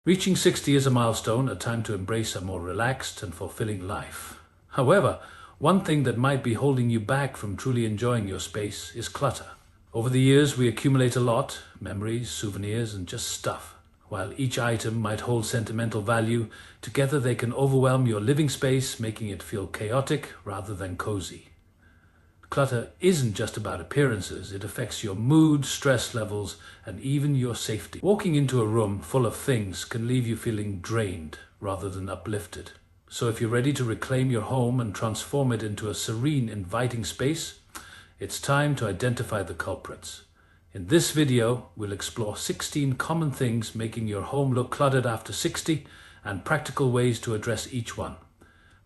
Reaching 60 is a milestone, a time to embrace a more relaxed and fulfilling life. However, one thing that might be holding you back from truly enjoying your space is clutter. Over the years, we accumulate a lot: memories, souvenirs, and just stuff. While each item might hold sentimental value, together they can overwhelm your living space, making it feel chaotic rather than cozy. Clutter isn't just about appearances, it affects your mood, stress levels, and even your safety. Walking into a room full of things can leave you feeling drained rather than uplifted. So if you're ready to reclaim your home and transform it into a serene, inviting space, it's time to identify the culprits. In this video, we'll explore 16 common things making your home look cluttered after 60 and practical ways to address each one.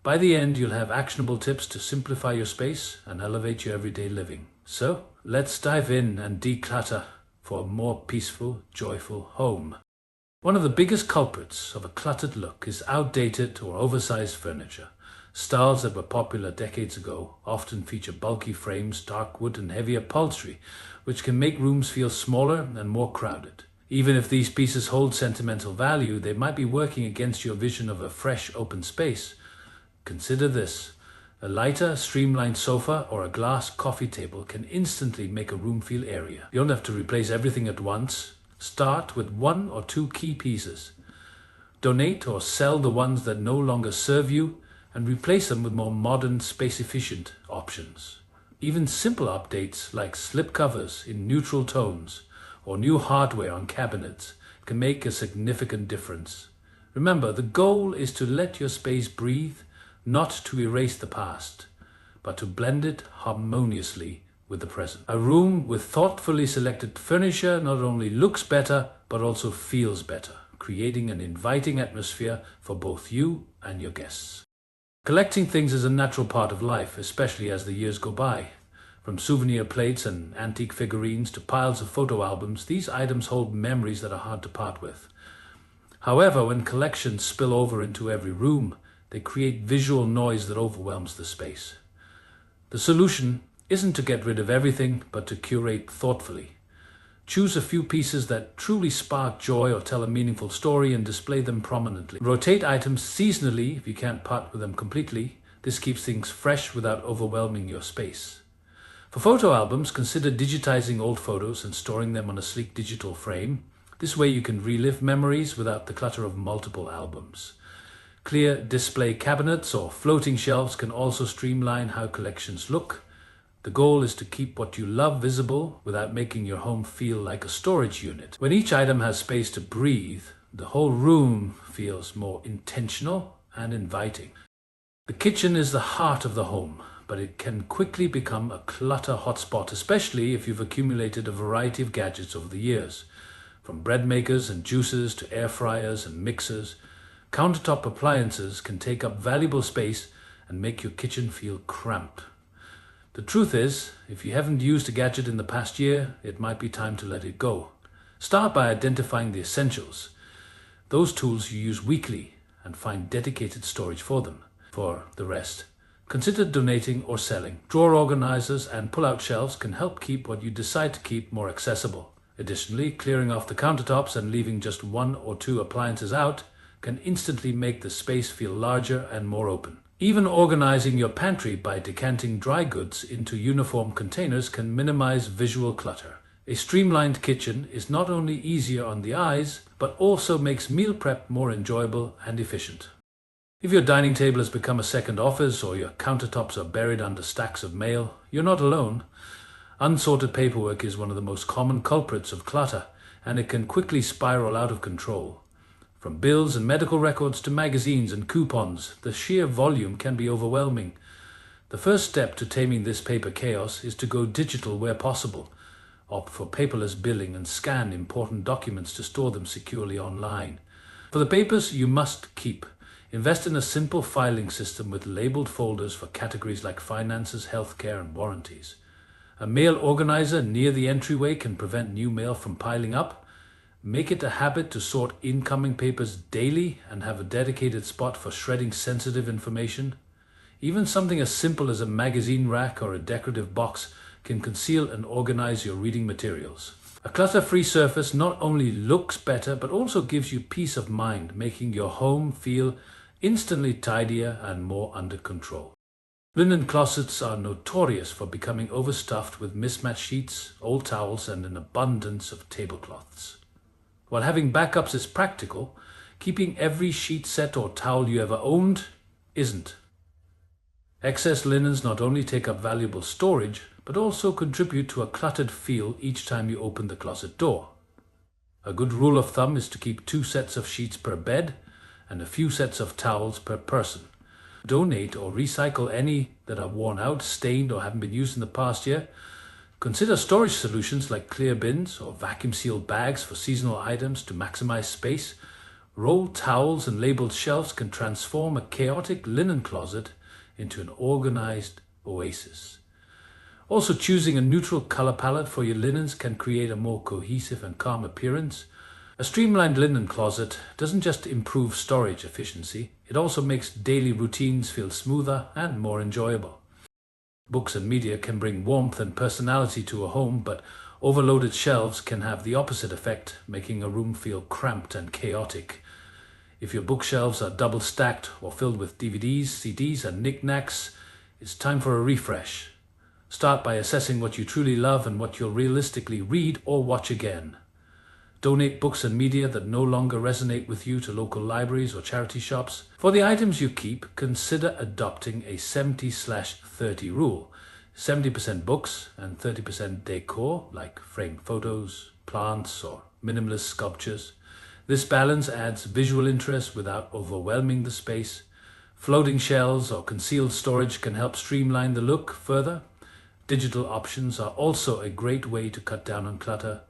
By the end, you'll have actionable tips to simplify your space and elevate your everyday living. So, let's dive in and declutter for a more peaceful, joyful home. One of the biggest culprits of a cluttered look is outdated or oversized furniture. Styles that were popular decades ago often feature bulky frames, dark wood, and heavy upholstery, which can make rooms feel smaller and more crowded. Even if these pieces hold sentimental value, they might be working against your vision of a fresh, open space. Consider this: a lighter, streamlined sofa or a glass coffee table can instantly make a room feel airier. You don't have to replace everything at once. Start with one or two key pieces. Donate or sell the ones that no longer serve you and replace them with more modern, space-efficient options. Even simple updates like slip covers in neutral tones or new hardware on cabinets can make a significant difference. Remember, the goal is to let your space breathe, not to erase the past, but to blend it harmoniously with the present. A room with thoughtfully selected furniture not only looks better, but also feels better, creating an inviting atmosphere for both you and your guests. Collecting things is a natural part of life, especially as the years go by. From souvenir plates and antique figurines to piles of photo albums, these items hold memories that are hard to part with. However, when collections spill over into every room, they create visual noise that overwhelms the space. The solution isn't to get rid of everything, but to curate thoughtfully. Choose a few pieces that truly spark joy or tell a meaningful story and display them prominently. Rotate items seasonally if you can't part with them completely. This keeps things fresh without overwhelming your space. For photo albums, consider digitizing old photos and storing them on a sleek digital frame. This way you can relive memories without the clutter of multiple albums. Clear display cabinets or floating shelves can also streamline how collections look. The goal is to keep what you love visible without making your home feel like a storage unit. When each item has space to breathe, the whole room feels more intentional and inviting. The kitchen is the heart of the home, but it can quickly become a clutter hotspot, especially if you've accumulated a variety of gadgets over the years. From bread makers and juicers to air fryers and mixers, countertop appliances can take up valuable space and make your kitchen feel cramped. The truth is, if you haven't used a gadget in the past year, it might be time to let it go. Start by identifying the essentials, those tools you use weekly, and find dedicated storage for them. For the rest, consider donating or selling. Drawer organizers and pull-out shelves can help keep what you decide to keep more accessible. Additionally, clearing off the countertops and leaving just one or two appliances out can instantly make the space feel larger and more open. Even organizing your pantry by decanting dry goods into uniform containers can minimize visual clutter. A streamlined kitchen is not only easier on the eyes, but also makes meal prep more enjoyable and efficient. If your dining table has become a second office or your countertops are buried under stacks of mail, you're not alone. Unsorted paperwork is one of the most common culprits of clutter, and it can quickly spiral out of control. From bills and medical records to magazines and coupons, the sheer volume can be overwhelming. The first step to taming this paper chaos is to go digital where possible. Opt for paperless billing and scan important documents to store them securely online. For the papers you must keep, invest in a simple filing system with labeled folders for categories like finances, healthcare, and warranties. A mail organizer near the entryway can prevent new mail from piling up. Make it a habit to sort incoming papers daily and have a dedicated spot for shredding sensitive information. Even something as simple as a magazine rack or a decorative box can conceal and organize your reading materials. A clutter-free surface not only looks better but also gives you peace of mind, making your home feel instantly tidier and more under control. Linen closets are notorious for becoming overstuffed with mismatched sheets, old towels, and an abundance of tablecloths. While having backups is practical, keeping every sheet set or towel you ever owned isn't. Excess linens not only take up valuable storage, but also contribute to a cluttered feel each time you open the closet door. A good rule of thumb is to keep 2 sets of sheets per bed and a few sets of towels per person. Donate or recycle any that are worn out, stained, or haven't been used in the past year. Consider storage solutions like clear bins or vacuum-sealed bags for seasonal items to maximize space. Rolled towels and labeled shelves can transform a chaotic linen closet into an organized oasis. Also, choosing a neutral color palette for your linens can create a more cohesive and calm appearance. A streamlined linen closet doesn't just improve storage efficiency, it also makes daily routines feel smoother and more enjoyable. Books and media can bring warmth and personality to a home, but overloaded shelves can have the opposite effect, making a room feel cramped and chaotic. If your bookshelves are double stacked or filled with DVDs, CDs, and knickknacks, it's time for a refresh. Start by assessing what you truly love and what you'll realistically read or watch again. Donate books and media that no longer resonate with you to local libraries or charity shops. For the items you keep, consider adopting a 70/30 rule. 70% books and 30% decor, like framed photos, plants, or minimalist sculptures. This balance adds visual interest without overwhelming the space. Floating shelves or concealed storage can help streamline the look further. Digital options are also a great way to cut down on clutter.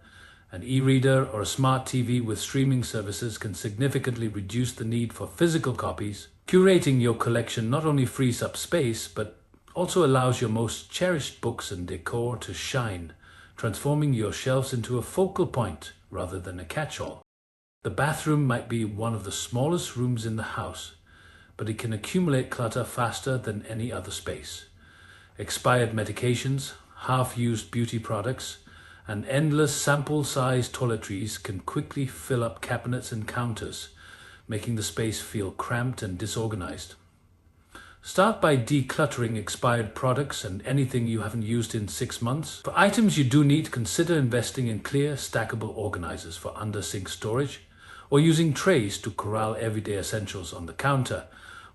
An e-reader or a smart TV with streaming services can significantly reduce the need for physical copies. Curating your collection not only frees up space, but also allows your most cherished books and decor to shine, transforming your shelves into a focal point rather than a catch-all. The bathroom might be one of the smallest rooms in the house, but it can accumulate clutter faster than any other space. Expired medications, half-used beauty products, and endless sample-sized toiletries can quickly fill up cabinets and counters, making the space feel cramped and disorganized. Start by decluttering expired products and anything you haven't used in 6 months. For items you do need, consider investing in clear, stackable organizers for under-sink storage, or using trays to corral everyday essentials on the counter.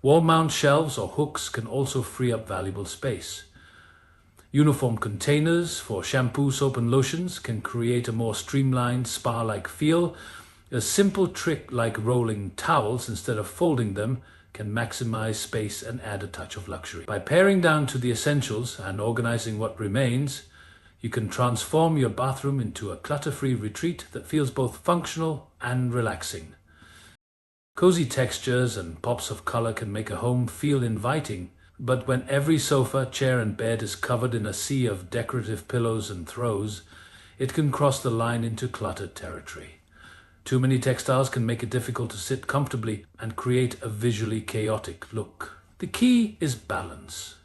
Wall-mount shelves or hooks can also free up valuable space. Uniform containers for shampoo, soap, and lotions can create a more streamlined, spa-like feel. A simple trick like rolling towels instead of folding them can maximize space and add a touch of luxury. By paring down to the essentials and organizing what remains, you can transform your bathroom into a clutter-free retreat that feels both functional and relaxing. Cozy textures and pops of color can make a home feel inviting, but when every sofa, chair, and bed is covered in a sea of decorative pillows and throws, it can cross the line into cluttered territory. Too many textiles can make it difficult to sit comfortably and create a visually chaotic look. The key is balance.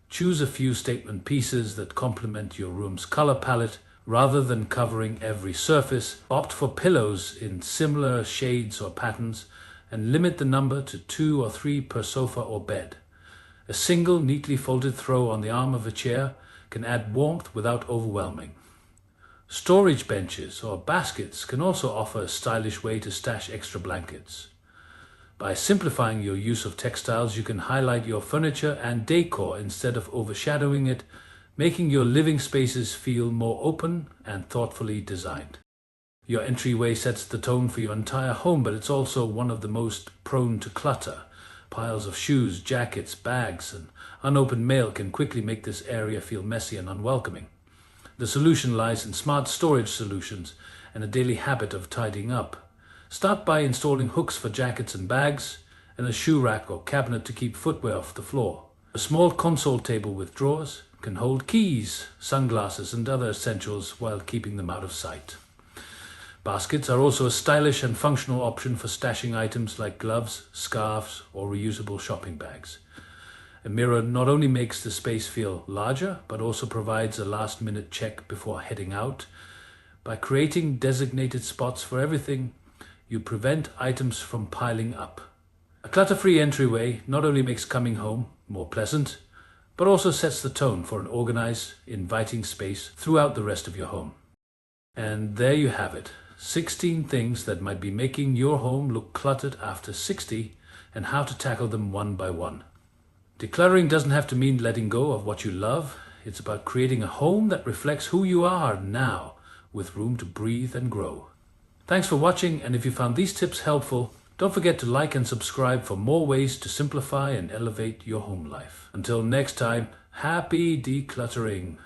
Choose a few statement pieces that complement your room's color palette rather than covering every surface. Opt for pillows in similar shades or patterns and limit the number to 2 or 3 per sofa or bed. A single neatly folded throw on the arm of a chair can add warmth without overwhelming. Storage benches or baskets can also offer a stylish way to stash extra blankets. By simplifying your use of textiles, you can highlight your furniture and decor instead of overshadowing it, making your living spaces feel more open and thoughtfully designed. Your entryway sets the tone for your entire home, but it's also one of the most prone to clutter. Piles of shoes, jackets, bags, and unopened mail can quickly make this area feel messy and unwelcoming. The solution lies in smart storage solutions and a daily habit of tidying up. Start by installing hooks for jackets and bags, and a shoe rack or cabinet to keep footwear off the floor. A small console table with drawers can hold keys, sunglasses, and other essentials while keeping them out of sight. Baskets are also a stylish and functional option for stashing items like gloves, scarves, or reusable shopping bags. A mirror not only makes the space feel larger, but also provides a last-minute check before heading out. By creating designated spots for everything, you prevent items from piling up. A clutter-free entryway not only makes coming home more pleasant, but also sets the tone for an organized, inviting space throughout the rest of your home. And there you have it, 16 things that might be making your home look cluttered after 60 and how to tackle them one by one. Decluttering doesn't have to mean letting go of what you love. It's about creating a home that reflects who you are now, with room to breathe and grow. Thanks for watching, and if you found these tips helpful, don't forget to like and subscribe for more ways to simplify and elevate your home life. Until next time, happy decluttering.